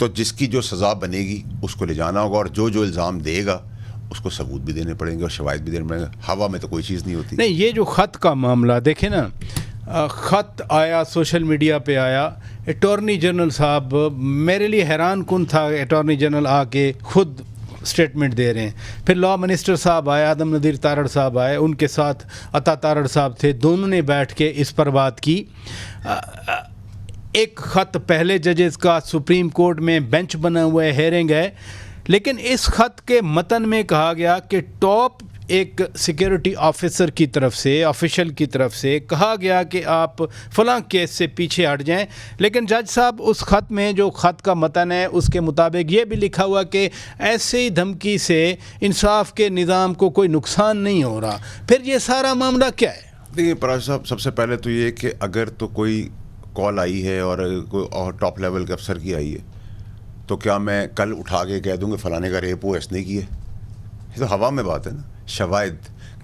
تو جس کی جو سزا بنے گی اس کو لے جانا ہوگا, اور جو الزام دے گا اس کو ثبوت بھی دینے پڑیں گے اور شواہد بھی دینے پڑیں گے. ہوا میں تو کوئی چیز نہیں ہوتی. نہیں, یہ جو خط کا معاملہ دیکھیں نا, خط آیا سوشل میڈیا پہ آیا, اٹارنی جنرل صاحب, میرے لیے حیران کن تھا, اٹارنی جنرل آ کے خود اسٹیٹمنٹ دے رہے ہیں. پھر لا منسٹر صاحب آئے, آدم ندیر تارڑ صاحب آئے, ان کے ساتھ عطا تارڑ صاحب تھے, دونوں نے بیٹھ کے اس پر بات کی. ایک خط پہلے ججز کا سپریم کورٹ میں بینچ بنا ہوا ہے, ہیرنگ ہے, لیکن اس خط کے متن میں کہا گیا کہ ٹاپ ایک سیکیورٹی آفیسر کی طرف سے, آفیشل کی طرف سے کہا گیا کہ آپ فلاں کیس سے پیچھے ہٹ جائیں. لیکن جج صاحب اس خط میں, جو خط کا متن ہے, اس کے مطابق یہ بھی لکھا ہوا کہ ایسے ہی دھمکی سے انصاف کے نظام کو کوئی نقصان نہیں ہو رہا. پھر یہ سارا معاملہ کیا ہے؟ دیکھیے پراج صاحب, سب سے پہلے تو یہ کہ اگر تو کوئی کال آئی ہے اور ٹاپ لیول کے افسر کی آئی ہے, تو کیا میں کل اٹھا کے کہہ دوں کہ فلانے کا ریپ ہوا اس نے کی ہے؟ یہ تو ہوا میں بات ہے نا. شواہد,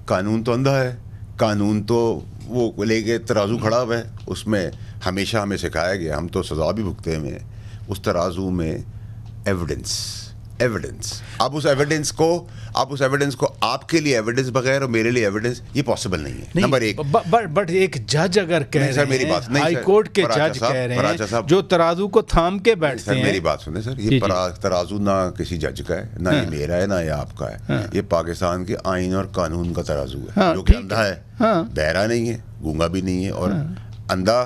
قانون تو اندھا ہے, قانون تو وہ لے کے ترازو کھڑا ہوا ہے, اس میں ہمیشہ ہمیں سکھایا گیا, ہم تو سزا بھی بھگتے ہوئے ہیں, اس ترازو میں ایویڈنس. اب اس ایویڈنس کو آپ کے لیے ایویڈنس بغیر اور میرے لیے ایویڈنس, یہ پاسبل نہیں ہے. نمبر ایک, بٹ ایک جج اگر کہہ رہے ہیں, ہائی کورٹ کے جج کہہ رہے ہیں, جو ترازو کو تھام کے بیٹھتے ہیں. میری بات سنیں سر, یہ ترازو نہ کسی جج کا ہے, نہ یہ میرا ہے, نہ یہ آپ کا ہے. یہ پاکستان کے آئین اور قانون کا ترازو ہے, جو کہ اندھا ہے, بہرا نہیں ہے, گونگا بھی نہیں ہے, اور اندھا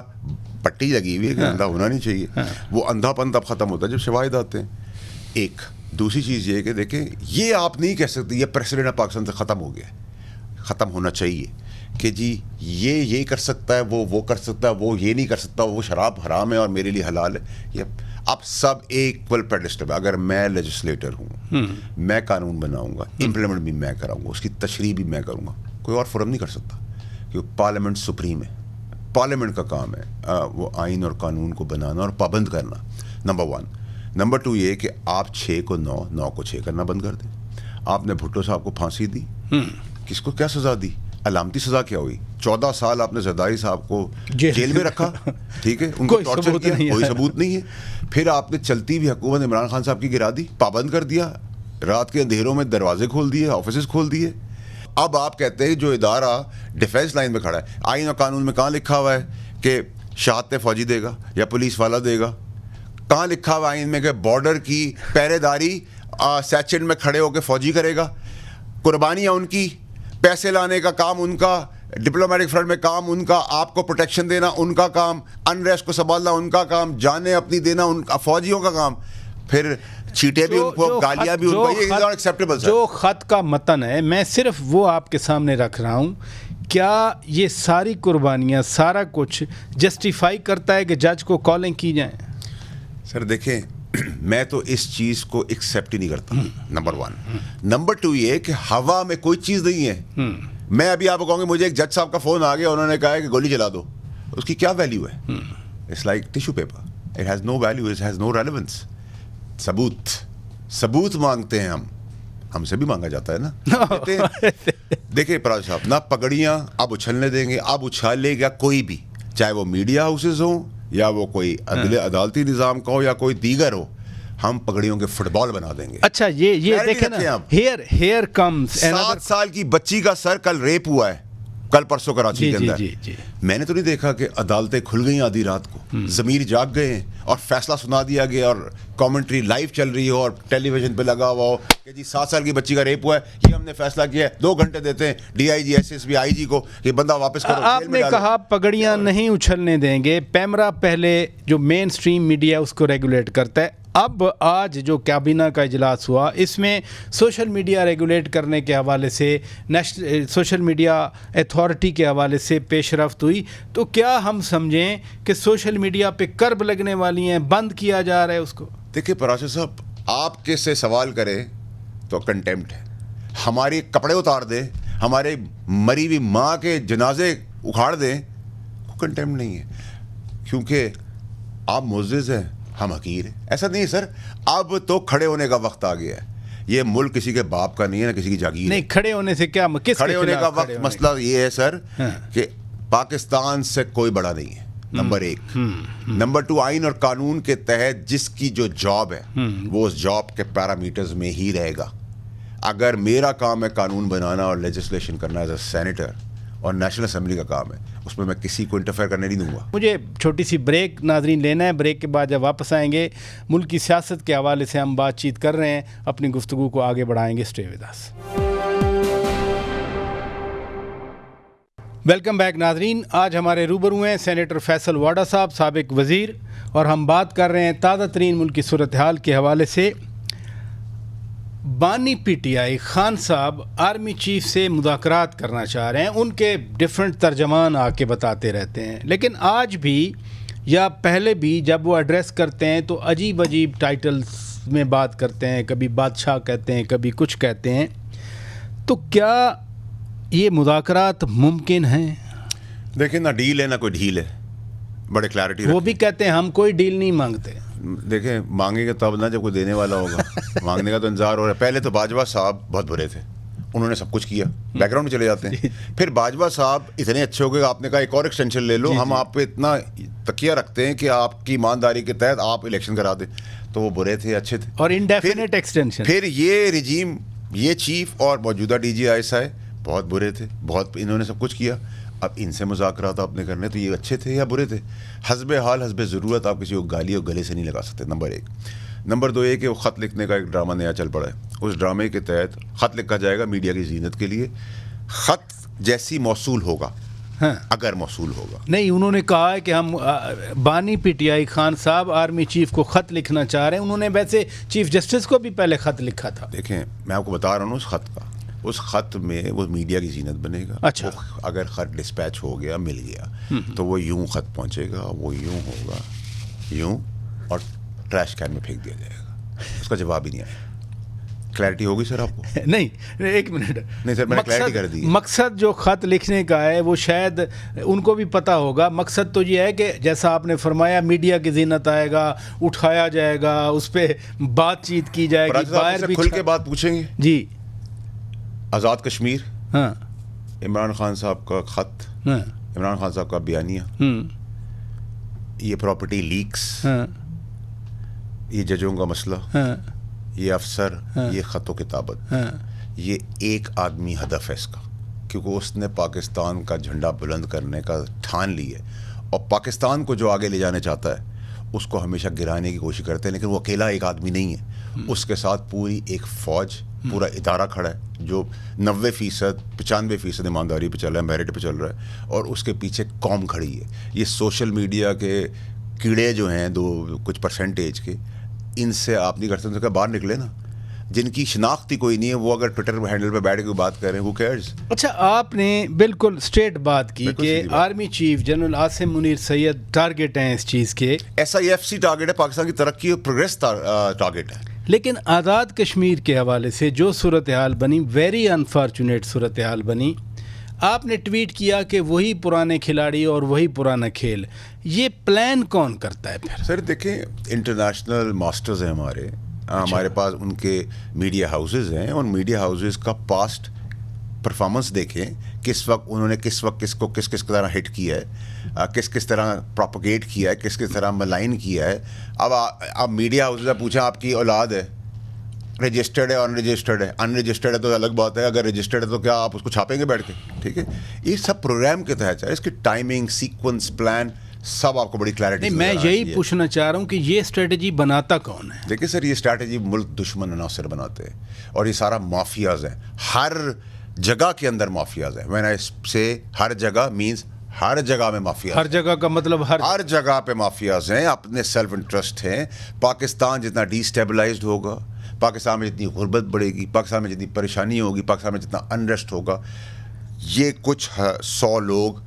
پٹی لگی ہوئی ہے کہ اندھا ہونا نہیں چاہیے. وہ اندھا پن تب ختم ہوتا ہے جب شواہد آتے ہیں. ایک دوسری چیز یہ کہ دیکھیں, یہ آپ نہیں کہہ سکتے یہ پریسیڈنٹ پاکستان سے ختم ہو گیا, ختم ہونا چاہیے کہ جی یہ کر سکتا ہے, وہ کر سکتا ہے, وہ یہ نہیں کر سکتا, وہ شراب حرام ہے اور میرے لیے حلال ہے. یہ اب سب ایکول پیڈسٹل پہ. اگر میں لیجسلیٹر ہوں, میں قانون بناؤں گا, امپلیمنٹ بھی میں کراؤں گا, اس کی تشریح بھی میں کروں گا, کوئی اور فورم نہیں کر سکتا, کیونکہ پارلیمنٹ سپریم ہے. پارلیمنٹ کا کام ہے وہ آئین اور قانون کو بنانا اور پابند کرنا, نمبر 1. نمبر 2 یہ کہ آپ 6 کو 9, 9 کو 6 کرنا بند کر دیں. آپ نے بھٹو صاحب کو پھانسی دی, کس کو کیا سزا دی؟ علامتی سزا کیا ہوئی؟ 14 سال آپ نے زرداری صاحب کو جیل میں رکھا, ٹھیک ہے, ان کو ٹارچر کیا, کوئی ثبوت نہیں ہے. پھر آپ نے چلتی ہوئی حکومت عمران خان صاحب کی گرا دی, پابند کر دیا, رات کے اندھیروں میں دروازے کھول دیے, آفیسز کھول دیے. اب آپ کہتے ہیں جو ادارہ ڈیفینس لائن میں کھڑا ہے, آئین اور قانون میں کہاں لکھا ہوا ہے کہ شہادت فوجی دے گا یا پولیس والا دے گا؟ کہاں لکھا ہوا آئین میں کہ بارڈر کی پہرے داری سیکشن میں کھڑے ہو کے فوجی کرے گا؟ قربانیاں ان کی, پیسے لانے کا کام ان کا, ڈپلومیٹک فرنٹ میں کام ان کا, آپ کو پروٹیکشن دینا ان کا کام, انریسٹ کو سنبھالنا ان کا کام, جانیں اپنی دینا ان کا, فوجیوں کا کام. پھر چیٹیں بھی ان کو, گالیاں بھی ان کو. یہ از ناٹ ایکسیپٹیبل. جو خط کا متن ہے, میں صرف وہ آپ کے سامنے رکھ رہا ہوں. کیا یہ ساری قربانیاں, سارا کچھ جسٹیفائی کرتا ہے کہ جج کو کالنگ کی جائیں؟ سر دیکھیں, میں تو اس چیز کو ایکسیپٹ ہی نہیں کرتا, نمبر 1. نمبر 2 یہ کہ ہوا میں کوئی چیز نہیں ہے. میں ابھی آپ کو کہوں گا مجھے ایک جج صاحب کا فون آ گیا, انہوں نے کہا ہے کہ گولی چلا دو, اس کی کیا ویلیو ہے؟ It's like tissue paper, it has no value, it has no relevance. ثبوت مانگتے ہیں ہم سے بھی مانگا جاتا ہے نا. دیکھیں پراج صاحب, نہ پگڑیاں اب اچھلنے دیں گے, اب اچھالے گا کوئی بھی, چاہے وہ میڈیا ہاؤسز ہوں یا وہ کوئی عدالتی نظام کا ہو یا کوئی دیگر ہو, ہم پگڑیوں کے فٹ بال بنا دیں گے. اچھا یہ دیکھیں نا, ہیئر کمز 7 سال کی بچی کا سر کل ریپ ہوا ہے, کل پرسوں کراچی کے اندر. میں نے تو نہیں دیکھا کہ عدالتیں کھل گئی آدھی رات کو, ضمیر جاگ گئے ہیں اور فیصلہ سنا دیا گیا اور کامنٹری لائیو چل رہی ہو اور ٹیلی ویژن پہ لگا ہوا ہو کہ جی 7 سال کی بچی کا ریپ ہوا ہے, یہ ہم نے فیصلہ کیا ہے, 2 گھنٹے دیتے ہیں DIG SSP IG کو کہ بندہ واپس کرو. آپ نے کہا پگڑیاں نہیں اچھلنے دیں گے, پیمرا پہلے جو مین سٹریم میڈیا اس کو ریگولیٹ کرتا ہے. اب آج جو کابینہ کا اجلاس ہوا, اس میں سوشل میڈیا ریگولیٹ کرنے کے حوالے سے, سوشل میڈیا اتھارٹی کے حوالے سے پیش رفت ہوئی. تو کیا ہم سمجھیں کہ سوشل میڈیا پہ کرب لگنے والی ہیں, بند کیا جا رہا ہے اس کو؟ دیکھیں پراش صاحب, آپ کے سے سوال کریں تو کنٹیمپٹ ہے. ہمارے کپڑے اتار دیں, ہمارے مری ہوئی ماں کے جنازے اکھاڑ دیں, کنٹیمپٹ نہیں ہے, کیونکہ آپ معزز ہیں, ہم حقیر ہیں. ایسا نہیں ہے سر, اب تو کھڑے ہونے کا وقت آ گیا ہے. یہ ملک کسی کے باپ کا نہیں ہے, نہ کسی کی جاگیر. نہیں, کھڑے ہونے سے کیا, کھڑے ہونے کا وقت مسئلہ یہ ہے سر کہ پاکستان سے کوئی بڑا نہیں ہے, نمبر 1. نمبر 2, آئین اور قانون کے تحت جس کی جو جاب ہے وہ اس جاب کے پیرامیٹرز میں ہی رہے گا. اگر میرا کام ہے قانون بنانا اور لیجسلیشن کرنا ایز اے سینیٹر اور نیشنل اسمبلی کا کام ہے, اس میں کسی کو انٹرفیئر کرنے نہیں دوں گا. مجھے چھوٹی سی بریک ناظرین لینا ہے. بریک کے بعد جب واپس آئیں گے ملک کی سیاست کے حوالے سے ہم بات چیت کر رہے ہیں, اپنی گفتگو کو آگے بڑھائیں گے. Stay with us. Welcome back ناظرین. آج ہمارے روبرو ہیں سینیٹر فیصل واڈا صاحب, سابق وزیر, اور ہم بات کر رہے ہیں تازہ ترین ملکی صورتحال کے حوالے سے. بانی پی ٹی آئی خان صاحب آرمی چیف سے مذاکرات کرنا چاہ رہے ہیں. ان کے ڈیفرنٹ ترجمان آ کے بتاتے رہتے ہیں, لیکن آج بھی یا پہلے بھی جب وہ ایڈریس کرتے ہیں تو عجیب عجیب ٹائٹلز میں بات کرتے ہیں. کبھی بادشاہ کہتے ہیں, کبھی کچھ کہتے ہیں. تو کیا یہ مذاکرات ممکن ہیں؟ دیکھیں, نہ ڈیل ہے نہ کوئی ڈھیل ہے. بڑے کلیئرٹی. وہ بھی کہتے ہیں ہم کوئی ڈیل نہیں مانگتے. دیکھیں, مانگیں گے تب نہ جب کوئی دینے والا ہوگا. مانگنے کا تو انتظار ہو رہا ہے. پہلے تو باجوہ صاحب بہت برے تھے, انہوں نے سب کچھ کیا, بیک گراؤنڈ میں چلے جاتے ہیں. پھر باجوہ صاحب اتنے اچھے ہو گئے, آپ نے کہا ایک اور ایکسٹینشن لے لو, ہم آپ پہ اتنا تکیہ رکھتے ہیں کہ آپ کی ایمانداری کے تحت آپ الیکشن کرا دیں. تو وہ برے تھے, اچھے تھے. اور انڈیفینٹ ایکسٹینشن. پھر یہ رجیم, یہ چیف اور موجودہ D G I S I بہت برے تھے, بہت انہوں نے سب کچھ کیا. اب ان سے مذاکرات آپ نے کرنے, تو یہ اچھے تھے یا برے تھے؟ حسب حال حسب ضرورت آپ کسی کو گالی اور گلے سے نہیں لگا سکتے. نمبر 1. نمبر 2 یہ کہ وہ خط لکھنے کا ایک ڈرامہ نیا چل پڑا ہے. اس ڈرامے کے تحت خط لکھا جائے گا میڈیا کی زینت کے لیے. خط جیسی موصول ہوگا, اگر موصول ہوگا. نہیں, انہوں نے کہا ہے کہ ہم بانی پی ٹی آئی خان صاحب آرمی چیف کو خط لکھنا چاہ رہے ہیں. انہوں نے ویسے چیف جسٹس کو بھی پہلے خط لکھا تھا. دیکھیں, میں آپ کو بتا رہا ہوں اس خط کا, اس خط میں وہ میڈیا کی زینت بنے گا. اچھا, اگر خط ڈسپیچ ہو گیا, مل گیا, تو وہ یوں خط پہنچے گا, وہ یوں ہوگا, یوں, اور ٹریش کین میں پھینک دیا جائے گا. اس کا جواب ہی نہیں آئے. کلیئرٹی ہوگی سر آپ کو؟ نہیں, ایک منٹ. نہیں سر, میں نے کلیئرٹی کر دی. مقصد جو خط لکھنے کا ہے وہ شاید ان کو بھی پتہ ہوگا. مقصد تو یہ ہے کہ جیسا آپ نے فرمایا میڈیا کی زینت آئے گا, اٹھایا جائے گا, اس پہ بات چیت کی جائے گی, باہر بھی کھل کے بات پوچھیں گے. جی, آزاد کشمیر, ہاں, عمران خان صاحب کا خط, عمران خان صاحب کا بیانیہ, یہ پراپرٹی لیکس, یہ ججوں کا مسئلہ, یہ افسر, یہ خط و کتابت, یہ ایک آدمی ہدف ہے اس کا, کیونکہ اس نے پاکستان کا جھنڈا بلند کرنے کا ٹھان لی ہے, اور پاکستان کو جو آگے لے جانا چاہتا ہے اس کو ہمیشہ گرانے کی کوشش کرتے ہیں. لیکن وہ اکیلا ایک آدمی نہیں ہے, اس کے ساتھ پوری ایک فوج, پورا ادارہ کھڑا ہے جو 90%, 95% ایمانداری پہ چل رہا ہے, میرٹ پہ چل رہا ہے, اور اس کے پیچھے قوم کھڑی ہے. یہ سوشل میڈیا کے کیڑے جو ہیں, کچھ پرسنٹیج کے, ان سے آپ نہیں کر سکتے. باہر نکلے نا, جن کی شناختی کوئی نہیں ہے, وہ اگر ٹویٹر ہینڈل پہ بیٹھ کے بات کر رہے ہیں, who cares. اچھا, آپ نے بالکل اسٹریٹ بات کی کہ army chief general Asim Munir سید ٹارگٹ ہیں اس چیز کے. SIFC ٹارگٹ ہے, پاکستان کی ترقی اور پروگریس ٹارگٹ ہے. لیکن آزاد کشمیر کے حوالے سے جو صورتحال بنی, ویری انفارچونیٹ صورتحال بنی. آپ نے ٹویٹ کیا کہ وہی پرانے کھلاڑی اور وہی پرانا کھیل. یہ پلان کون کرتا ہے پھر؟ سر دیکھیں, انٹرنیشنل ماسٹرز ہیں ہمارے پاس, ان کے میڈیا ہاؤسز ہیں. ان میڈیا ہاؤسز کا پاسٹ پرفارمنس دیکھیں, کس وقت انہوں نے کس وقت کس کو کس طرح ہٹ کیا ہے, کس طرح پروپیگیٹ کیا ہے, کس طرح ملائن کیا ہے. اب میڈیا ہاؤسز سے پوچھیں آپ کی اولاد ہے, رجسٹرڈ ہے, ان رجسٹرڈ ہے تو الگ بات ہے. اگر رجسٹرڈ ہے تو کیا آپ اس کو چھاپیں گے بیٹھ کے؟ ٹھیک ہے, یہ سب پروگرام کے تحت ہے. اس کی ٹائمنگ, سیکوینس, پلان سب آپ کو بڑی کلیئرٹی. نہیں, میں یہی پوچھنا چاہ رہا ہوں کہ یہ اسٹریٹجی بناتا کون ہے؟ دیکھیں سر, یہ اسٹریٹجی ملک دشمن عناصر بناتے ہیں, اور یہ سارا مافیاز ہیں. ہر جگہ کے اندر مافیاز ہیں. میں نے اس سے ہر جگہ مینز ہر جگہ میں مافیا, ہر جگہ کا مطلب ہر جگہ پہ مافیاز ہیں. اپنے سیلف انٹرسٹ ہیں. پاکستان جتنا ڈی اسٹیبلائزڈ ہوگا, پاکستان میں جتنی غربت بڑھے گی, پاکستان میں جتنی پریشانی ہوگی, پاکستان میں جتنا انریسٹ ہوگا, یہ کچھ 100 لوگ,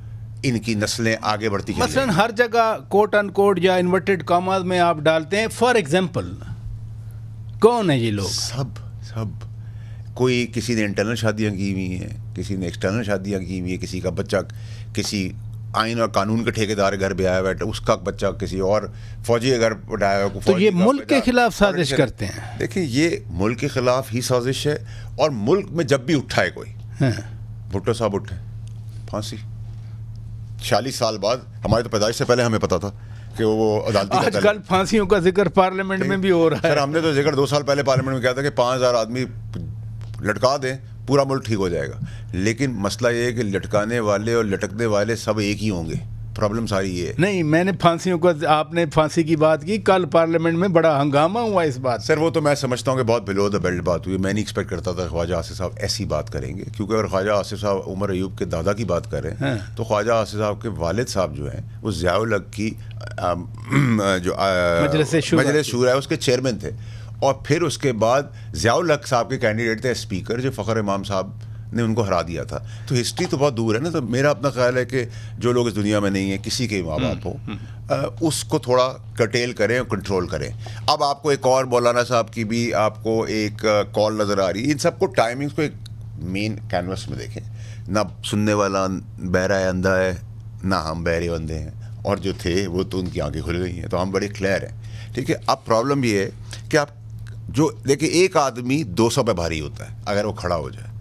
ان کی نسلیں آگے بڑھتی چلی. مثلا ہر جگہ کوٹ ان کوٹ یا انورٹڈ کاماز میں آپ ڈالتے ہیں, فار ایگزامپل کون ہے یہ لوگ؟ سب کوئی, کسی نے انٹرنل شادیاں کی ہوئی ہیں, کسی نے ایکسٹرنل شادیاں کی ہوئی ہیں, کسی کا بچہ کسی آئین اور قانون کے ٹھیکیدار گھر پہ آیا ہوا ہے, اس کا بچہ کسی اور فوجی کے گھر پہ آیا ہوا. تو یہ ملک کے خلاف سازش کرتے ہیں. دیکھیں, یہ ملک کے خلاف ہی سازش ہے. اور ملک میں جب بھی اٹھا ہے کوئی, بھٹو صاحب اٹھے, پھانسی, 46 سال بعد, ہماری تو پیدائش سے پہلے ہمیں پتا تھا کہ وہ عدالتی آج کل پھانسیوں کا ذکر پارلیمنٹ میں بھی ہو رہا ہے. سر ہم نے تو ذکر 2 سال پہلے پارلیمنٹ میں کیا تھا کہ 5000 آدمی لٹکا دیں, پورا ملک ٹھیک ہو جائے گا. لیکن مسئلہ یہ ہے کہ لٹکانے والے اور لٹکنے والے سب ایک ہی ہوں گے. پرابلم ساری یہ ہے. نہیں, میں نے پھانسیوں کا, آپ نے پھانسی کی بات کی, کل پارلیمنٹ میں بڑا ہنگامہ ہوا اس بات. سر وہ تو میں سمجھتا ہوں کہ بہت بلو دا بیلٹ بات ہوئی. میں نہیں ایکسپیکٹ کرتا تھا خواجہ آصف صاحب ایسی بات کریں گے, کیونکہ اگر خواجہ آصف صاحب عمر ایوب کے دادا کی بات کریں تو خواجہ آصف صاحب کے والد صاحب جو ہیں وہ ضیاء الحق کی جو مجلس شورا ہے اس کے چیئرمین تھے, اور پھر اس کے بعد ضیاء الحق صاحب کے کینڈیڈیٹ تھے اسپیکر, جو فخر امام صاحب نے ان کو ہرا دیا تھا. تو ہسٹری تو بہت دور ہے نا. تو میرا اپنا خیال ہے کہ جو لوگ اس دنیا میں نہیں ہیں, کسی کے ماں باپ ہوں, اس کو تھوڑا کرٹیل کریں اور کنٹرول کریں. اب آپ کو ایک اور مولانا صاحب کی بھی آپ کو ایک کال نظر آ رہی ہے. ان سب کو ٹائمنگس کو ایک مین کینوس میں دیکھیں. نہ سننے والا بہرا ہے, اندھا ہے, نہ ہم بہرے بندے ہیں, اور جو تھے وہ تو ان کی آنکھیں کھل گئی ہیں. تو ہم بڑے کلیئر ہیں, ٹھیک ہے. اب پرابلم یہ ہے کہ آپ جو دیکھیں, ایک آدمی 200 پہ بھاری ہوتا ہے اگر وہ کھڑا ہو جائے,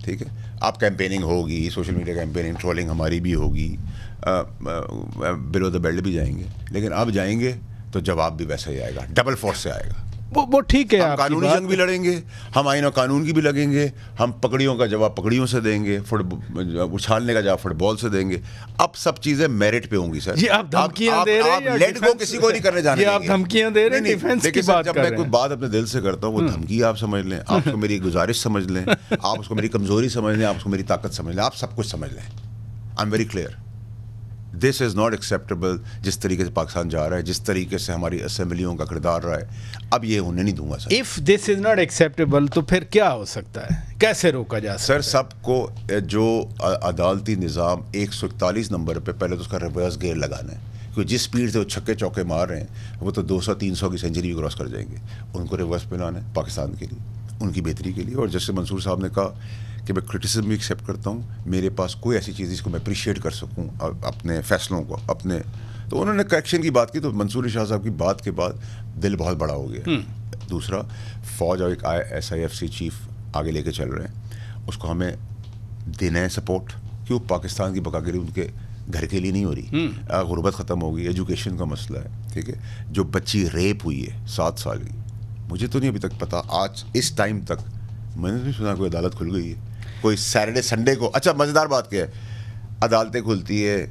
ٹھیک ہے. آپ کیمپیننگ ہوگی, سوشل میڈیا کیمپیننگ, ٹرولنگ ہماری بھی ہوگی, بلو دا بیلٹ بھی جائیں گے, لیکن اب جائیں گے تو جواب بھی ویسا ہی آئے گا, ڈبل فورس سے آئے گا. وہ ٹھیک ہے. ہم قانونی جنگ بھی لڑیں گے, ہم آئین و قانون کی بھی لگیں گے, ہم پکڑیوں کا جواب پکڑیوں سے دیں گے, اچھالنے کا جواب فٹ بال سے دیں گے. اب سب چیزیں میرٹ پہ ہوں گی. سر جی آپ دھمکیاں دے رہے ہیں, لیٹ کو کسی کو نہیں کرنے جانے دیں گے. آپ دھمکیاں دے رہے ہیں, ڈیفنس کی بات کر رہے ہیں. جب میں کوئی بات اپنے دل سے کرتا ہوں, وہ دھمکی آپ سمجھ لیں, آپ اس کو میری گزارش سمجھ لیں, آپ اس کو میری کمزوری سمجھ لیں, آپ اس کو میری طاقت سمجھ لیں, آپ سب کچھ سمجھ لیں. I am very clear. This is not acceptable. جس طریقے سے پاکستان جا رہا ہے, جس طریقے سے ہماری اسمبلیوں کا کردار رہا ہے, اب یہ ہونے نہیں دوں گا. Sir if this is not acceptable تو پھر کیا ہو سکتا ہے, کیسے روکا جا سکتا ہے؟ سر سب کو جو عدالتی نظام 141 نمبر پہ پہلے تو اس کا ریورس گیئر لگانا ہے, کیونکہ جس اسپیڈ سے وہ چھکے چوکے مار رہے ہیں وہ تو 200-300 کی سینچری بھی کراس کر جائیں گے. ان کو ریورس پہ لانا ہے پاکستان کے لیے, ان کی بہتری کے لیے. اور جیسے منصور صاحب نے کہا کہ میں کرٹیسزم بھی ایکسیپٹ کرتا ہوں, میرے پاس کوئی ایسی چیز جس کو میں اپریشیٹ کر سکوں اپنے فیصلوں کو اپنے. تو انہوں نے کریکشن کی بات کی, تو منصور شاہ صاحب کی بات کے بعد دل بہت بڑا ہو گیا. دوسرا, فوج اور ایک SIFC چیف آگے لے کے چل رہے ہیں, اس کو ہمیں دینا ہے سپورٹ. کیوں؟ پاکستان کی بقا کے لیے, ان کے گھر کے لیے نہیں ہو رہی. غربت ختم ہو گئی, ایجوکیشن کا مسئلہ ہے, ٹھیک ہے. جو بچی ریپ ہوئی ہے 7 سال کی, مجھے تو نہیں ابھی تک پتا, آج اس ٹائم تک میں نے نہیں سنا کوئی عدالت کھل گئی ہے. کوئی سیٹرڈے سنڈے کو, اچھا مزیدار بات کیا ہے, عدالتیں کھلتی ہے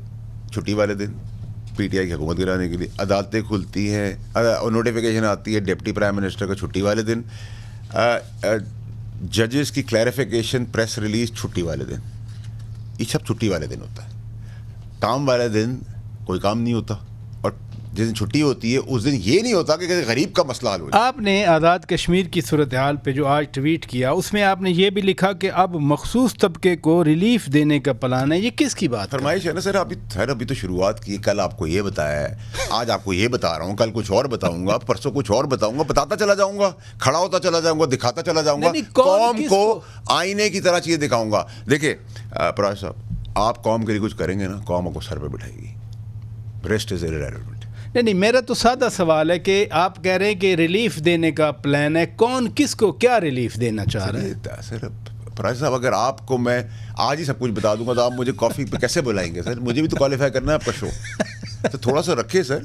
چھٹی والے دن PTI کی حکومت گرانے کے لیے, عدالتیں کھلتی ہیں, نوٹیفیکیشن آتی ہے ڈپٹی پرائم منسٹر کا چھٹی والے دن, ججز کی کلیریفیکیشن پریس ریلیز چھٹی والے دن. یہ سب چھٹی والے دن ہوتا ہے. کام والے دن کوئی کام نہیں ہوتا, اور جس دن چھٹی ہوتی ہے اس دن یہ نہیں ہوتا کہ غریب کا مسئلہ حل ہو جائے. آپ نے آزاد کشمیر کی صورتحال پہ جو آج ٹویٹ کیا, اس میں آپ نے یہ بھی لکھا کہ اب مخصوص طبقے کو ریلیف دینے کا پلان ہے. یہ کس کی بات فرمائش ہے نا سر؟ ابھی تو شروعات کی, کل آپ کو یہ بتایا ہے, آج آپ کو یہ بتا رہا ہوں, کل کچھ اور بتاؤں گا, پرسوں کچھ اور بتاؤں گا, بتاتا چلا جاؤں گا, کھڑا ہوتا چلا جاؤں گا, دکھاتا چلا جاؤں گا, قوم کو آئینے کی طرح چیزیں دکھاؤں گا. دیکھیں پراج صاحب, آپ قوم کے لیے کچھ کریں گے نا, قوم کو سر پہ بٹھائے گی. Rest is irrelevant. نہیں, میرا تو سادہ سوال ہے کہ آپ کہہ رہے ہیں کہ ریلیف دینے کا پلان ہے, کون کس کو کیا ریلیف دینا چاہ رہا ہے؟ سر پراج صاحب, اگر آپ کو میں آج ہی سب کچھ بتا دوں گا تو آپ مجھے کافی پہ کیسے بلائیں گے؟ سر مجھے بھی تو کوالیفائی کرنا ہے آپ کا شو, تو تھوڑا سا رکھے سر.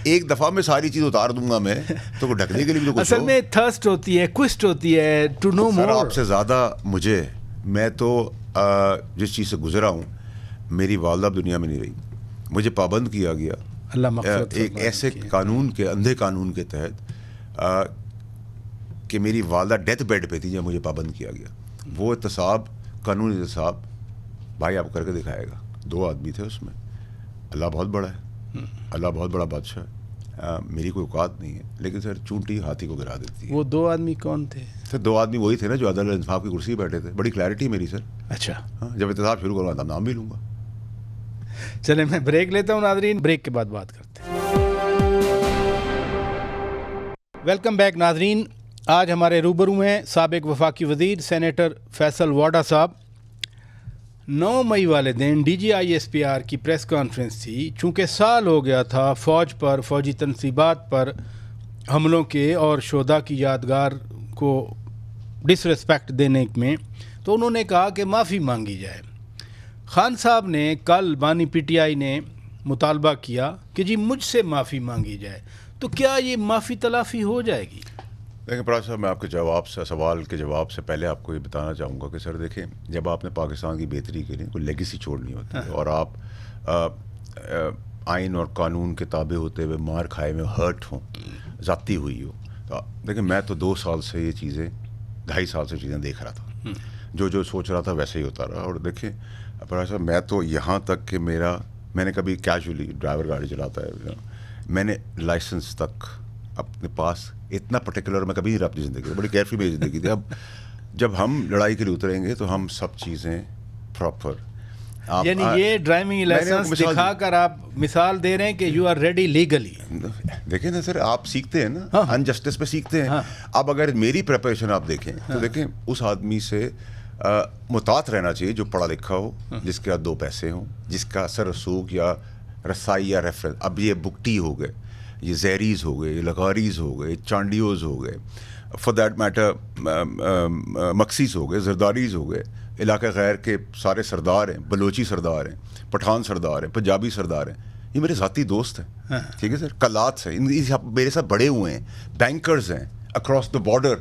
ایک دفعہ میں ساری چیز اتار دوں گا میں, تو ڈھکنے کے لیے بھی تو کچھ. اصل میں تھرسٹ ہوتی ہے, کوسٹ ہوتی ہے ٹو نو مور. آپ سے زیادہ مجھے, میں تو جس چیز سے گزرا ہوں, میری والدہ دنیا میں نہیں رہی, مجھے پابند کیا گیا ایک ایسے قانون کے, اندھے قانون کے تحت, کہ میری والدہ ڈیتھ بیڈ پہ تھی جب مجھے پابند کیا گیا. وہ احتساب, قانونی احتساب بھائی آپ کر کے دکھائے گا. 2 آدمی تھے اس میں. اللہ بہت بڑا ہے, اللہ بہت بڑا بادشاہ ہے, میری کوئی اوقات نہیں ہے, لیکن سر چونٹی ہاتھی کو گرا دیتی ہے. وہ 2 آدمی کون تھے سر؟ 2 آدمی وہی تھے نا جو عدالت انصاف کی کرسی بیٹھے تھے. بڑی کلیئرٹی میری سر. اچھا, جب احتساب شروع کروں گا نام بھی لوں گا. چلیں میں بریک لیتا ہوں ناظرین, بریک کے بعد بات کرتے ہیں. ویلکم بیک ناظرین. آج ہمارے روبرو ہیں سابق وفاقی وزیر سینیٹر فیصل واڈا صاحب. 9 مئی والے دن DGI-SPR کی پریس کانفرنس تھی. چونکہ سال ہو گیا تھا فوج پر, فوجی تنصیبات پر حملوں کے اور شہداء کی یادگار کو ڈس ریسپیکٹ دینے میں, تو انہوں نے کہا کہ معافی مانگی جائے. خان صاحب نے کل بانی پی ٹی آئی نے مطالبہ کیا کہ جی مجھ سے معافی مانگی جائے، تو کیا یہ معافی تلافی ہو جائے گی؟ دیکھیں پراج صاحب، میں آپ کے سوال کے جواب سے پہلے آپ کو یہ بتانا چاہوں گا کہ سر دیکھیں، جب آپ نے پاکستان کی بہتری کے لیے کوئی لیگیسی چھوڑنی ہوتی ہے اور آپ آئین اور قانون کے تابع ہوتے ہوئے مار کھائے ہوئے ہرٹ ہوں، ذاتی ہوئی ہو، تو دیکھیں میں تو 2 سال سے یہ چیزیں 2.5 سال سے چیزیں دیکھ رہا تھا، جو سوچ رہا تھا ویسے ہی ہوتا رہا. اور دیکھیں پراج صاحب، میں تو یہاں تک کہ میں نے کبھی کیجولی ڈرائیور گاڑی چلاتا ہے، میں نے لائسنس تک اپنے پاس اتنا پرٹیکولر میں کبھی نہیں رہا اپنی زندگی میں، بڑی کیئرفری میری زندگی تھی. اب جب ہم لڑائی کے لیے اتریں گے تو ہم سب چیزیں پراپر، یعنی یہ ڈرائیونگ لائسنس دکھا کر آپ مثال دے رہے ہیں کہ یو آر ریڈی لیگلی. دیکھیں نا سر، آپ سیکھتے ہیں نا، انجسٹس پہ سیکھتے ہیں. اب اگر میری پریپریشن آپ دیکھیں تو دیکھیں اس آدمی سے محتاط رہنا چاہیے جو پڑھا لکھا ہو، جس کے ہاتھ 2 پیسے ہوں، جس کا سر رسوخ یا رسائی یا ریفرنس. اب یہ بکٹی ہو گئے، یہ زہریز ہو گئے، یہ لغاریز ہو گئے، چانڈیوز ہو گئے، فار دیٹ میٹر مکسیز ہو گئے، زرداریز ہو گئے، علاقہ غیر کے سارے سردار ہیں، بلوچی سردار ہیں، پٹھان سردار ہیں، پنجابی سردار ہیں، یہ میرے ذاتی دوست ہیں. ٹھیک ہے سر، کلات ہیں، میرے ساتھ بڑے ہوئے ہیں، بینکرز ہیں اکراس دا بارڈر،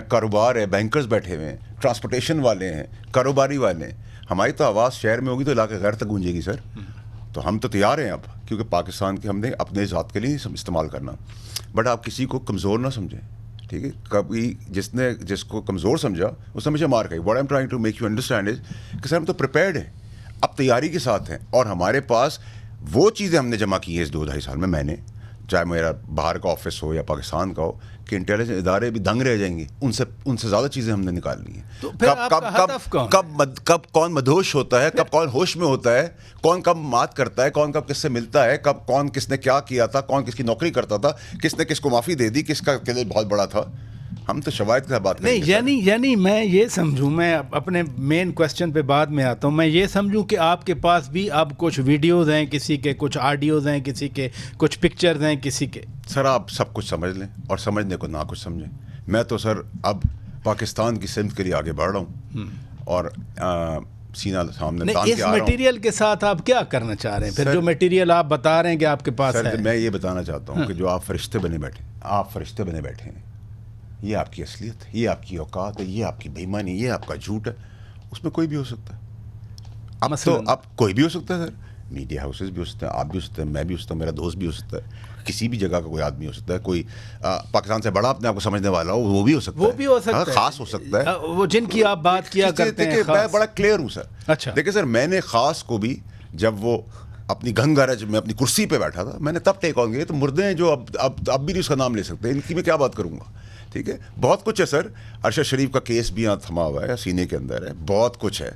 کاروبار ہے، بینکرز بیٹھے ہوئے ہیں، ٹرانسپورٹیشن والے ہیں، کاروباری والے ہیں. ہماری تو آواز شہر میں ہوگی تو علاقہ غیر تک گونجے گی سر. تو ہم تو تیار ہیں اب، کیونکہ پاکستان کے ہم نے اپنے ذات کے لیے استعمال کرنا. بٹ آپ کسی کو کمزور نہ سمجھیں، ٹھیک ہے؟ کبھی جس کو کمزور سمجھا اس نے مجھے مار کھائی. What I am trying to make you understand is کہ سر ہم تو پریپیئرڈ ہیں، اب تیاری کے ساتھ ہیں، اور ہمارے پاس وہ چیزیں ہم نے جمع کی ہیں اس 2-2.5 سال میں نے، چاہے میرا باہر کا آفس ہو یا پاکستان کا ہو، کہ انٹیلیجنس ادارے بھی دنگ رہ جائیں گے، ان سے زیادہ چیزیں ہم نے نکال لی ہیں. تو کب کون مدہوش ہوتا ہے، کب کون ہوش میں ہوتا ہے، کون کب مات کرتا ہے، کون کب کس سے ملتا ہے، کب کون کس نے کیا کیا تھا، کون کس کی نوکری کرتا تھا، کس نے کس کو معافی دے دی، کس کا دل بہت بڑا تھا. ہم تو شواہد کے ساتھ بات کریں گے. نہیں، یعنی میں یہ سمجھوں، میں اپنے مین کوشچن پہ بعد میں آتا ہوں، میں یہ سمجھوں کہ آپ کے پاس بھی اب کچھ ویڈیوز ہیں، کسی کے کچھ آڈیوز ہیں، کسی کے کچھ پکچرز ہیں، کسی کے. سر آپ سب کچھ سمجھ لیں اور سمجھنے کو نہ کچھ سمجھیں. میں تو سر اب پاکستان کی سمت کے لیے آگے بڑھ رہا ہوں اور سینہ سامنے تان کے آ رہا ہوں. اس میٹیریل کے ساتھ آپ کیا کرنا چاہ رہے ہیں پھر؟ جو میٹیریل آپ بتا رہے ہیں کہ آپ کے پاس ہے. میں یہ بتانا چاہتا ہوں کہ جو آپ فرشتے بنے بیٹھے ہیں، یہ آپ کی اصلیت ہے، یہ آپ کی اوقات ہے، یہ آپ کی بے ایمانی، یہ آپ کا جھوٹ ہے. اس میں کوئی بھی ہو سکتا ہے. اب کوئی بھی ہو سکتا ہے سر. میڈیا ہاؤسز بھی ہو سکتے ہیں، آپ بھی ہو سکتے ہیں، میں بھی ہو سکتا ہوں، میرا دوست بھی ہو سکتا ہے، کسی بھی جگہ کا کوئی آدمی ہو سکتا ہے. کوئی پاکستان سے بڑا اپنے آپ کو سمجھنے والا ہو، وہ بھی ہو سکتا ہے، خاص ہو سکتا ہے، وہ جن کی آپ بات کیا کرتے ہیں. میں بڑا کلیئر ہوں سر. اچھا دیکھیں سر، میں نے خاص کو بھی جب وہ اپنی گھن گرج میں اپنی کرسی پہ بیٹھا تھا، میں نے تب ٹیک آن کیا. تو مردے ہیں جو اب بھی نہیں اس کا نام لے سکتے، ان کی میں کیا بات کروں گا. ٹھیک ہے، بہت کچھ ہے سر. ارشد شریف کا کیس بھی یہاں تھما ہوا ہے، سینے کے اندر ہے، بہت کچھ ہے.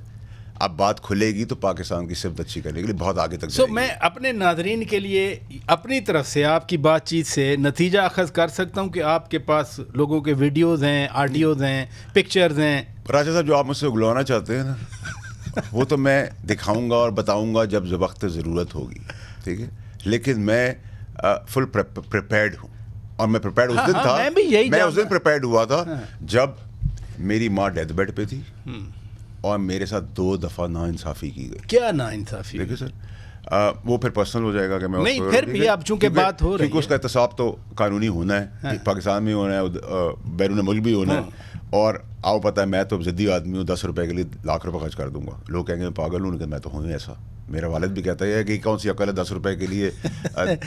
اب بات کھلے گی تو پاکستان کی صفت اچھی کرنے کے لیے بہت آگے تک جائے گی. میں اپنے ناظرین کے لیے اپنی طرف سے آپ کی بات چیت سے نتیجہ اخذ کر سکتا ہوں کہ آپ کے پاس لوگوں کے ویڈیوز ہیں، آڈیوز ہیں، پکچرز ہیں. راجہ صاحب، جو آپ مجھ سے اگلوانا چاہتے ہیں نا، وہ تو میں دکھاؤں گا اور بتاؤں گا جب وقت ضرورت ہوگی. ٹھیک ہے، لیکن میں فل پریپیئرڈ ہوں. اور میں پریپیئرڈ اس دن تھا، میں اس دن پریپیئرڈ ہوا تھا جب میری ماں ڈیتھ بیڈ پہ تھی اور میرے ساتھ 2 دفعہ ناانصافی کی گئی. کیا ناانصافی؟ دیکھیں سر، وہ پھر پرسنل ہو جائے گا کہ میں نہیں، پھر بھی اب چونکہ بات ہو رہی ہے، کیونکہ اس کا احتساب تو قانونی ہونا ہے، پاکستان میں ہونا ہے، بیرون ملک بھی ہونا ہے. اور آؤ پتہ ہے میں تو ضدی آدمی ہوں، 10 روپے کے لیے لاکھ روپے خرچ کر دوں گا. لوگ کہیں گے میں پاگل ہوں، لیکن میں تو ہوں ایسا. میرا والد بھی کہتا ہے کہ کون سی عقل ہے 10 روپے کے لیے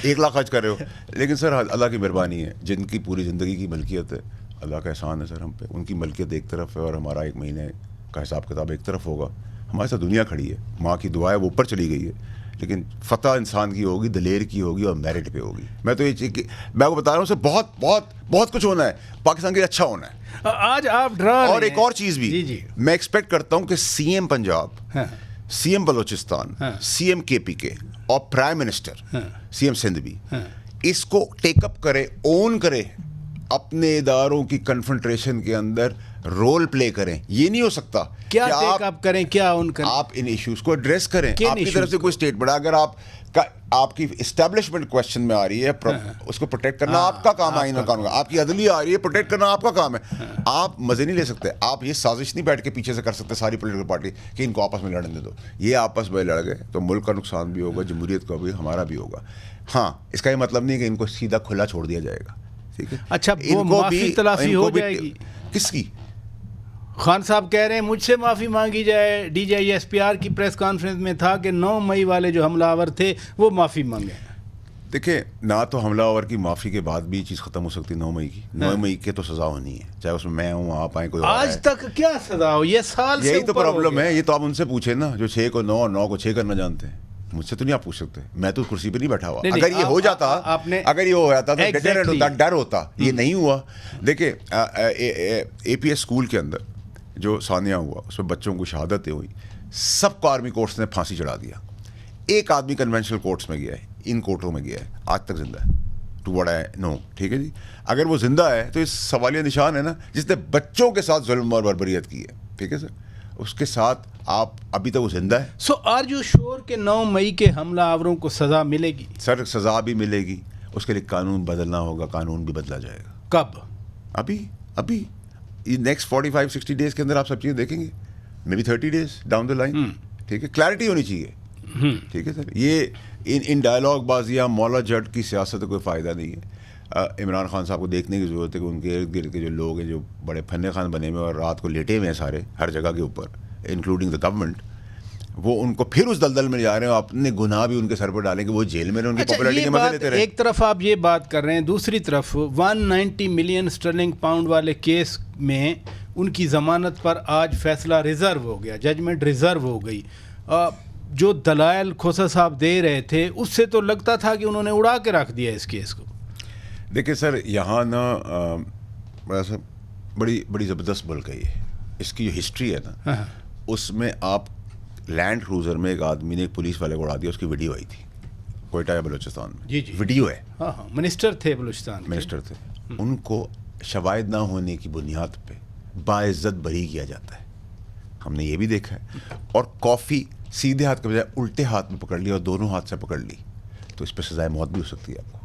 1 لاکھ خرچ کر رہے ہو. لیکن سر اللہ کی مہربانی ہے، جن کی پوری زندگی کی ملکیت ہے، اللہ کا احسان ہے سر ہم پہ. ان کی ملکیت ایک طرف ہے اور ہمارا 1 مہینے کا حساب کتاب ایک طرف ہوگا. ہمارے ساتھ دنیا کھڑی ہے، ماں کی دعا ہے وہ اوپر چلی گئی ہے، لیکن فتح انسان کی ہوگی، دلیر کی ہوگی اور میرٹ پہ ہوگی. میں تو یہ چیز میں آپ کو بتا رہا ہوں سر، بہت بہت بہت کچھ ہونا ہے پاکستان کے لیے، اچھا ہونا ہے. آج آپ ڈرا رہے ہیں. اور ایک اور چیز بھی میں ایکسپیکٹ کرتا ہوں کہ C M Punjab, C M Balochistan, C M K P K اور prime minister C M Sindh بھی اس کو ٹیک اپ کرے، اون کرے اپنے اداروں کی کنفرنٹریشن کے اندر رول پلے کریں. یہ نہیں ہو سکتا کیا ٹیک اپ کریں, کیا ان کا آپ ان ایشوز کو ایڈریس کریں. آپ کی طرف سے کوئی اسٹیٹمنٹ, اگر آپ کی اسٹیبلشمنٹ کوشچن میں آ رہی ہے, اس کو پروٹیکٹ کرنا آپ کا کام ہے, آئین قانون کا. آپ کی عدلیہ آ رہی ہے, پروٹیکٹ کرنا آپ کا کام ہے. آپ مزے نہیں لے سکتے. آپ یہ سازش نہیں بیٹھ کے پیچھے سے کر سکتے ساری پولیٹیکل پارٹی کہ ان کو آپس میں لڑنے دو. یہ آپس میں لڑ گئے تو ملک کا نقصان بھی ہوگا, جمہوریت کا بھی, ہمارا بھی ہوگا. ہاں, اس کا یہ مطلب نہیں کہ ان کو سیدھا کھلا چھوڑ دیا جائے گا. ٹھیک ہے, اچھا وہ معافی تلافی ہو جائے گی. کس کی؟ خان صاحب کہہ رہے ہیں مجھ سے معافی مانگی جائے. D G I S P R کی پریس کانفرنس میں تھا کہ 9 مئی والے جو حملہ آور تھے وہ معافی مانگے. دیکھیں, نہ تو حملہ آور کی معافی کے بعد بھی یہ چیز ختم ہو سکتی 9 مئی کی. 9 مئی کے تو سزا ہونی ہے, چاہے اس میں ہوں, آپ آئیں, کوئی آج تک کیا سزا ہو, یہ سال سے یہی تو پرابلم ہے. یہ تو آپ ان سے پوچھیں نا جو 6 کو 9 اور 9 کو 6 کرنا جانتے ہیں. مجھ سے تو نہیں آپ پوچھ سکتے, میں تو کرسی پہ نہیں بیٹھا ہوا. اگر یہ ہو جاتا, اگر یہ ہو جاتا تو ڈیٹرنٹ ہوتا, ڈر ہوتا. یہ نہیں ہوا. دیکھیں, اے پی ایس اسکول کے اندر جو ثانیہ ہوا, اس میں بچوں کو شہادتیں ہوئی, سب کو آرمی کورٹس نے پھانسی چڑھا دیا. ایک آدمی کنونشنل کورٹس میں گیا ہے, ان کورٹوں میں گیا ہے, آج تک زندہ ہے. ٹو وٹ آئی نو. ٹھیک ہے جی, اگر وہ زندہ ہے تو اس سوالیہ نشان ہے نا, جس نے بچوں کے ساتھ ظلم اور بربریت کی ہے. ٹھیک ہے سر, اس کے ساتھ آپ ابھی تک وہ زندہ ہے. سو آر یو شور کہ 9 مئی کے حملہ آوروں کو سزا ملے گی؟ سر سزا بھی ملے گی, اس کے لیے قانون بدلنا ہوگا, قانون بھی بدلا جائے گا. کب؟ ابھی نیکسٹ 45-60 ڈیز کے اندر آپ سب چیزیں دیکھیں گے, may be 30 days down the line. ٹھیک ہے, کلیئرٹی ہونی چاہیے. ٹھیک ہے سر, یہ ان ڈائلاگ بازیاں مولا جٹ کی سیاست کا کوئی فائدہ نہیں ہے. عمران خان صاحب کو دیکھنے کی ضرورت ہے کہ ان کے ارد گرد کے جو لوگ ہیں جو بڑے فن خان بنے ہوئے اور رات کو لیٹے ہوئے ہیں سارے ہر جگہ کے اوپر, انکلوڈنگ دا گورنمنٹ, وہ ان کو پھر اس دلدل میں جا رہے ہیں, اپنے گناہ بھی ان کے سر پر ڈالیں کہ وہ جیل میں ان کی پاپولیرٹی کے مزے لیتے رہے. ایک طرف آپ یہ بات کر رہے ہیں, دوسری طرف 190 ملین اسٹرلنگ پاؤنڈ والے کیس میں ان کی ضمانت پر آج فیصلہ ریزرو ہو گیا, ججمنٹ ریزرو ہو گئی. جو دلائل کھوسا صاحب دے رہے تھے اس سے تو لگتا تھا کہ انہوں نے اڑا کے رکھ دیا اس کیس کو. دیکھیں سر, یہاں نا بڑی زبردست ملک ہے یہ. اس کی جو ہسٹری ہے نا, اس میں آپ لینڈ کروزر میں ایک آدمی نے ایک پولیس والے کو اڑا دیا, اس کی ویڈیو آئی تھی کوئٹہ یا بلوچستان میں. جی ویڈیو ہے. منسٹر تھے بلوچستان, منسٹر تھے. ان کو شواہد نہ ہونے کی بنیاد پہ باعزت بری کیا جاتا ہے, ہم نے یہ بھی دیکھا ہے. اور کافی سیدھے ہاتھ کے بجائے الٹے ہاتھ میں پکڑ لی اور دونوں ہاتھ سے پکڑ لی, تو اس پہ سزائے موت بھی ہو سکتی ہے آپ کو.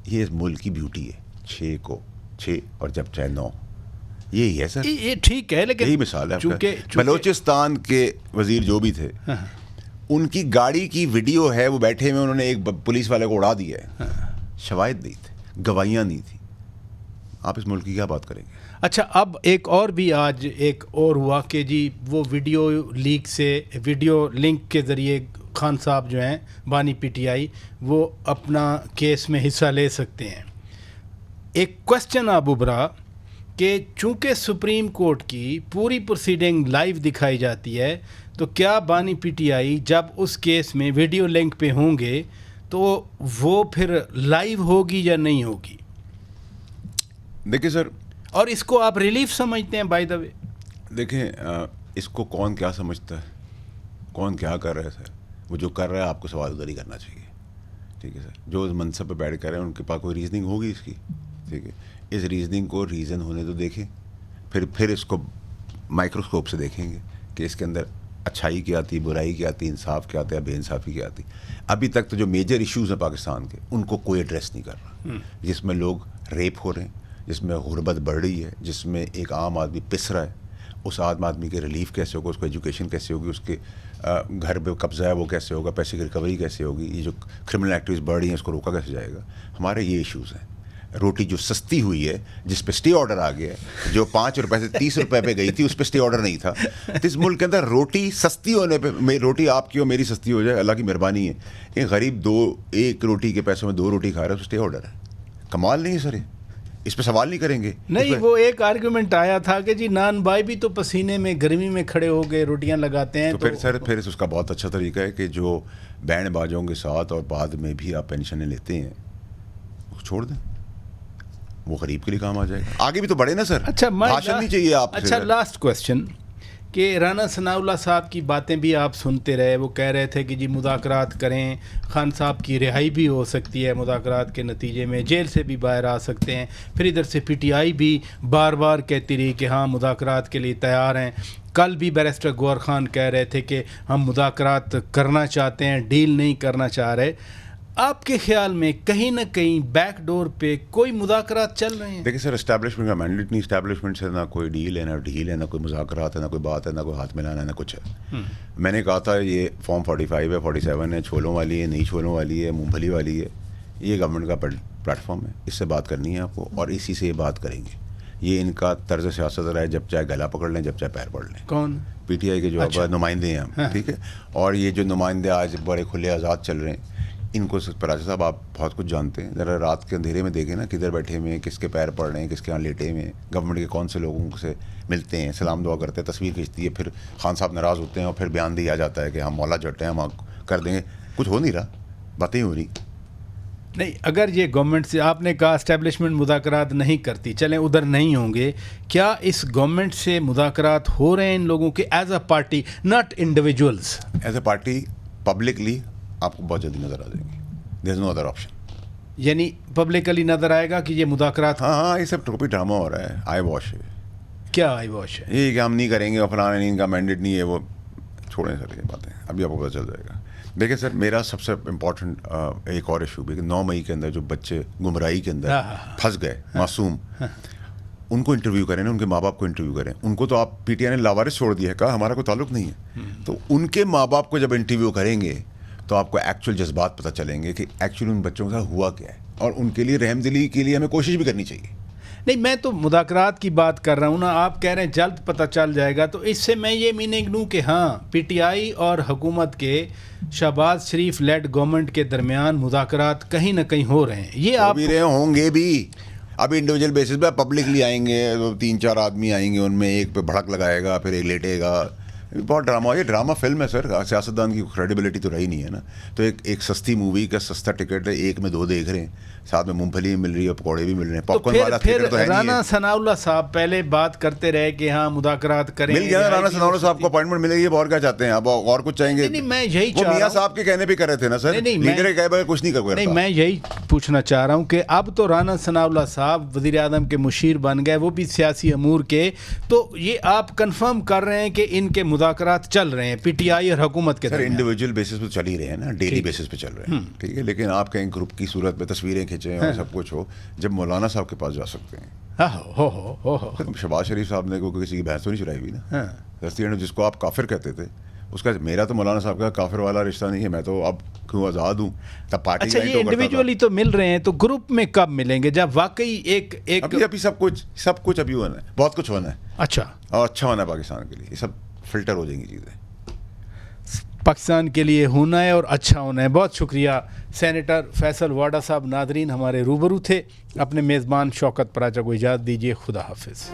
یہ اس ملک کی بیوٹی ہے, 6 کو 6 اور جب چاہے 9. یہی ہے سر, یہ ٹھیک ہے, لیکن یہی مثال ہے. بلوچستان کے وزیر جو بھی تھے, ان کی گاڑی کی ویڈیو ہے, وہ بیٹھے ہوئے, انہوں نے ایک پولیس والے کو اڑا دیا ہے. شواہد نہیں تھے, گواہیاں نہیں تھیں. آپ اس ملک کی کیا بات کریں گے؟ اچھا, اب ایک اور بھی آج ایک اور ہوا کہ جی وہ ویڈیو لیک سے, ویڈیو لنک کے ذریعے خان صاحب جو ہیں بانی پی ٹی آئی, وہ اپنا کیس میں حصہ لے سکتے ہیں. ایک کوشچن اب ابھرا کہ چونکہ سپریم کورٹ کی پوری پروسیڈنگ لائیو دکھائی جاتی ہے, تو کیا بانی پی ٹی آئی جب اس کیس میں ویڈیو لنک پہ ہوں گے تو وہ پھر لائیو ہوگی یا نہیں ہوگی؟ دیکھیں سر, اور اس کو آپ ریلیف سمجھتے ہیں بائی دا وے؟ دیکھیں, اس کو کون کیا سمجھتا ہے, کون کیا کر رہا ہے سر. وہ جو کر رہا ہے آپ کو سوال گزاری کرنا چاہیے. ٹھیک ہے سر, جو اس منصب پہ بیٹھ کر رہے ہیں ان کے پاس کوئی ریزننگ ہوگی اس کی. ٹھیک ہے, اس ریزننگ کو ریزن ہونے تو دیکھیں, پھر اس کو مائکروسکوپ سے دیکھیں گے کہ اس کے اندر اچھائی کیا آتی, برائی کیا آتی, انصاف کیا آتا ہے, بے انصافی کیا آتی. ابھی تک تو جو میجر ایشوز ہیں پاکستان کے, ان کو کوئی ایڈریس نہیں کر رہا, جس میں لوگ ریپ ہو رہے ہیں, جس میں غربت بڑھ رہی ہے, جس میں ایک عام آدمی پس رہا ہے. اس عام آدمی کے ریلیف کیسے ہوگا, اس کو ایجوکیشن کیسے ہوگی, اس کے گھر پہ قبضہ ہے وہ کیسے ہوگا, پیسے کی ریکوری کیسے ہوگی, یہ جو کرمنل ایکٹیویٹیز بڑھ رہی ہیں اس کو روکا کیسے جائے گا. ہمارے یہ ایشوز ہیں. روٹی جو سستی ہوئی ہے, جس پہ اسٹے آرڈر آ گیا ہے, جو 5 روپے سے 30 روپے پہ گئی تھی, اس پہ اسٹے آرڈر نہیں تھا. اس ملک کے اندر روٹی سستی ہونے پہ, روٹی آپ کی اور میری سستی ہو جائے, اللہ کی مہربانی ہے. ایک غریب 1 روٹی کے پیسوں میں 2 روٹی کھا رہا ہے, اس پہ اسٹے آرڈر ہے. کمال نہیں ہے سر, اس پہ سوال نہیں کریں گے. نہیں, وہ ایک آرگومنٹ آیا تھا کہ جی نان بھائی بھی تو پسینے میں گرمی میں کھڑے ہو گئے روٹیاں لگاتے ہیں. تو پھر اس کا بہت اچھا طریقہ ہے کہ جو بینڈ باجوں کے ساتھ اور بعد میں بھی آپ پینشنیں لیتے ہیں وہ چھوڑ دیں, وہ غریب کے لیے کام آ جائے گا. آگے بھی تو بڑھے نا سر. اچھا, بھاشن نہیں چاہیے آپ. اچھا, لاسٹ کویسچن کہ رانا ثناءاللہ صاحب کی باتیں بھی آپ سنتے رہے. وہ کہہ رہے تھے کہ جی مذاکرات کریں, خان صاحب کی رہائی بھی ہو سکتی ہے مذاکرات کے نتیجے میں, جیل سے بھی باہر آ سکتے ہیں. پھر ادھر سے پی ٹی آئی بھی بار بار کہتی رہی کہ ہاں مذاکرات کے لیے تیار ہیں. کل بھی بیرسٹر گوہر خان کہہ رہے تھے کہ ہم مذاکرات کرنا چاہتے ہیں, ڈیل نہیں کرنا چاہ رہے. آپ کے خیال میں کہیں نہ کہیں بیک ڈور پہ کوئی مذاکرات چل رہے ہیں؟ دیکھیں سر, اسٹیبلشمنٹ کا مینڈیٹ نہیں, اسٹیبلشمنٹ سے نہ کوئی ڈیل ہے, نہ ڈیل ہے, نہ کوئی مذاکرات ہے, نہ کوئی بات ہے, نہ کوئی ہاتھ ملانا ہے, نہ کچھ ہے. میں نے کہا تھا یہ فارم 45 ہے, 47 ہے, چھولوں والی ہے, نہیں چھولوں والی ہے, مونگ پھلی والی ہے, یہ گورنمنٹ کا پلیٹ فارم ہے, اس سے بات کرنی ہے آپ کو, اور اسی سے یہ بات کریں گے. یہ ان کا طرز سیاست رہا ہے, جب چاہے گلا پکڑ لیں, جب چاہے پیر پڑ لیں. کون؟ پی ٹی آئی کے جو اب نمائندے ہیں ہم, ٹھیک ہے. اور یہ جو نمائندے آج بڑے کھلے آزاد چل رہے ہیں, ان کو پراجا صاحب آپ بہت کچھ جانتے ہیں. ذرا رات کے اندھیرے میں دیکھیں نا, کدھر بیٹھے ہوئے ہیں, کس کے پیر پڑ رہے ہیں, کس کے یہاں لیٹے ہوئے ہیں, گورنمنٹ کے کون سے لوگوں سے ملتے ہیں, سلام دعا کرتے ہیں, تصویر کھینچتی ہے, پھر خان صاحب ناراض ہوتے ہیں اور پھر بیان دیا جاتا ہے کہ ہم مولا جٹ ہیں, ہم کر دیں گے. کچھ ہو نہیں رہا, باتیں ہو رہی نہیں. اگر یہ گورنمنٹ سے, آپ نے کہا اسٹیبلشمنٹ مذاکرات نہیں کرتی, چلیں ادھر نہیں ہوں گے, کیا اس گورنمنٹ سے مذاکرات ہو رہے ہیں ان لوگوں کے as a party, not individuals? As a party publicly آپ کو بہت جلدی نظر آ جائیں گے. دیر از نو ادر آپشن. یعنی پبلکلی نظر آئے گا کہ یہ مذاکرات؟ ہاں, یہ سب ٹوپی ڈرامہ ہو رہا ہے, آئی واش ہے. کیا آئی واش ہے؟ یہ کہ ہم نہیں کریں گے اور فلاں نہیں, ان کا مینڈیٹ نہیں ہے, وہ چھوڑیں سر یہ باتیں, ابھی آپ کو پتہ چل جائے گا. دیکھیں سر, میرا سب سے امپورٹنٹ ایک اور ایشو بھی کہ 9 مئی کے اندر جو بچے گمراہی کے اندر پھنس گئے, معصوم, ان کو انٹرویو کریں نا, ان کے ماں باپ کو انٹرویو کریں. ان کو تو آپ پی ٹی آئی نے لاوارث چھوڑ دیا ہے, کہا ہمارا کوئی تعلق نہیں ہے. تو ان کے ماں باپ کو جب انٹرویو کریں گے تو آپ کو ایکچوئل جذبات پتہ چلیں گے کہ ایکچولی ان بچوں کے ساتھ ہوا کیا ہے, اور ان کے لیے رحم دلی کے لیے ہمیں کوشش بھی کرنی چاہیے. نہیں, میں تو مذاکرات کی بات کر رہا ہوں نا. آپ کہہ رہے ہیں جلد پتہ چل جائے گا, تو اس سے میں یہ میننگ لوں کہ ہاں پی ٹی آئی اور حکومت کے شہباز شریف لیڈ گورنمنٹ کے درمیان مذاکرات کہیں نہ کہیں ہو رہے ہیں. یہ آپ بھی رہے ہوں گے بھی, اب انڈیویجول بیسس پہ پبلکلی آئیں گے, 3-4 آدمی آئیں گے, ان میں ایک پہ بھڑک لگائے گا, پھر ایک لیٹے گا. بہت ڈرامہ, یہ ڈرامہ فلم ہے سر, سیاستدان کی کریڈیبلٹی تو رہی نہیں ہے نا. تو ایک سستی مووی کا سستا ٹکٹ ہے, ایک میں 2 دیکھ رہے ہیں, ساتھ میں مونگ پھلی بھی مل رہی ہے, پکوڑے بھی مل رہے ہیں, پاپ کارن والا تھیٹر تو ہے نہیں. رانا ثناءاللہ صاحب پہلے بات کرتے رہے کہ ہاں مذاکرات کریں, مل گیا نا رانا ثناءاللہ صاحب کو اپوائنٹمنٹ ملے گی, اب اور کیا چاہتے ہیں, اب اور کچھ چاہیں گے؟ نہیں, میں یہی وہ چاہ میاں رہا صاحب کے کہنے پہ کر رہے تھے نا سر, لیڈر کے بغیر کچھ نہیں کر نہیں, میں یہی پوچھنا چاہ رہا ہوں کہ اب تو رانا ثناءاللہ صاحب وزیر اعظم کے مشیر بن گئے, وہ بھی سیاسی امور کے, تو یہ آپ کنفرم کر رہے ہیں کہ ان کے مذاکرات چل رہے ہیں پی ٹی آئی اور حکومت کے سر؟ انڈیویجول بیسس پہ چل ہی رہے ہیں نا, ڈیلی بیسس پہ چل رہے ہیں, ٹھیک ہے. لیکن آپ کہیں گروپ کی صورت میں تصویریں کھینچیں اور سب کچھ ہو, جب مولانا صاحب کے پاس جا سکتے ہیں. شہباز شریف صاحب نے کوئی کسی کی بحث تو نہیں چڑھائی ہوئی نا, دستیار جس کو آپ کافر کہتے تھے, اس کا, میرا تو مولانا صاحب کا کافر والا رشتہ نہیں ہے, میں تو اب کیوں آزاد ہوں, تب پارٹی. اچھا, یہ انڈیویجولی تو مل رہے ہیں, تو گروپ میں کب ملیں گے جب واقعی ایک ابھی سب کچھ ابھی ہونا ہے, بہت کچھ ہونا ہے. اچھا, اور اچھا ہونا ہے پاکستان کے لیے, یہ سب فلٹر ہو جائیں گی چیزیں. پاکستان کے لیے ہونا ہے اور اچھا ہونا ہے. بہت شکریہ سینیٹر فیصل واڈا صاحب. ناظرین ہمارے روبرو تھے. اپنے میزبان شوکت پراچا کو اجازت دیجیے. خدا حافظ.